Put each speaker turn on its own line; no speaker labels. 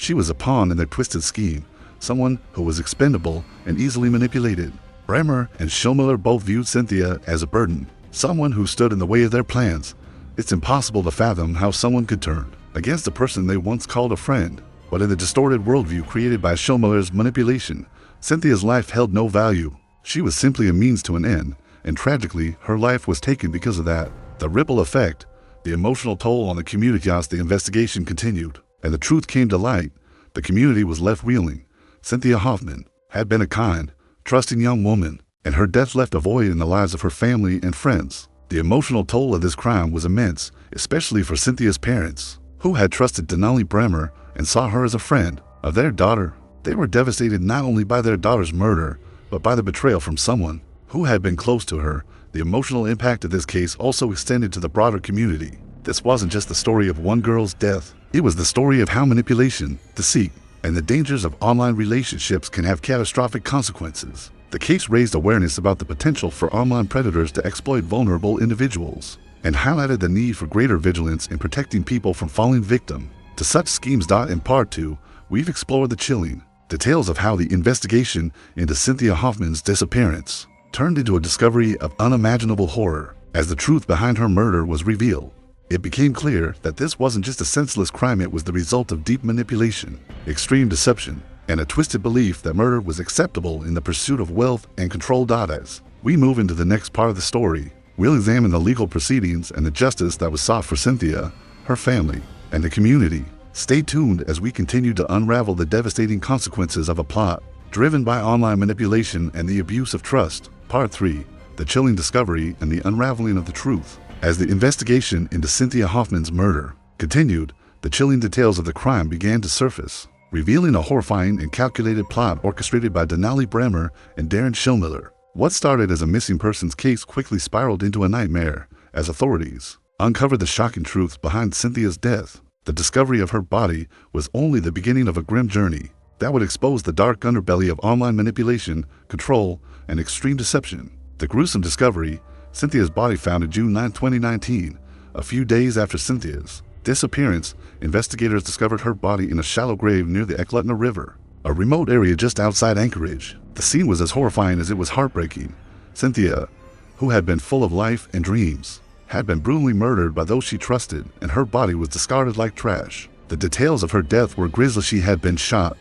She was a pawn in their twisted scheme, someone who was expendable and easily manipulated. Bremer and Schillmiller both viewed Cynthia as a burden, someone who stood in the way of their plans. It's impossible to fathom how someone could turn against the person they once called a friend. But in the distorted worldview created by Schillmiller's manipulation, Cynthia's life held no value. She was simply a means to an end, and tragically, her life was taken because of that. The ripple effect, the emotional toll on the community as the investigation continued, and the truth came to light. The community was left reeling. Cynthia Hoffman had been a kind, trusting young woman, and her death left a void in the lives of her family and friends. The emotional toll of this crime was immense, especially for Cynthia's parents, who had trusted Denali Bremer and saw her as a friend of their daughter. They were devastated not only by their daughter's murder, but by the betrayal from someone who had been close to her. The emotional impact of this case also extended to the broader community. This wasn't just the story of one girl's death. It was the story of how manipulation, deceit, and the dangers of online relationships can have catastrophic consequences. The case raised awareness about the potential for online predators to exploit vulnerable individuals, and highlighted the need for greater vigilance in protecting people from falling victim to such schemes. In Part 2, we've explored the chilling details of how the investigation into Cynthia Hoffman's disappearance turned into a discovery of unimaginable horror. As the truth behind her murder was revealed, it became clear that this wasn't just a senseless crime, it was the result of deep manipulation, extreme deception, and a twisted belief that murder was acceptable in the pursuit of wealth and control. As we move into the next part of the story, we'll examine the legal proceedings and the justice that was sought for Cynthia, her family, and the community. Stay tuned as we continue to unravel the devastating consequences of a plot driven by online manipulation and the abuse of trust. Part 3, the chilling discovery and the unraveling of the truth. As the investigation into Cynthia Hoffman's murder continued, the chilling details of the crime began to surface, revealing a horrifying and calculated plot orchestrated by Denali Bremer and Darren Schillmiller. What started as a missing persons case quickly spiraled into a nightmare as authorities uncovered the shocking truth behind Cynthia's death. The discovery of her body was only the beginning of a grim journey that would expose the dark underbelly of online manipulation, control, and extreme deception. The gruesome discovery: Cynthia's body found in June 9, 2019. A few days after Cynthia's disappearance, investigators discovered her body in a shallow grave near the Eklutna River, a remote area just outside Anchorage. The scene was as horrifying as it was heartbreaking. Cynthia, who had been full of life and dreams, had been brutally murdered by those she trusted, and her body was discarded like trash. The details of her death were grisly. She had been shot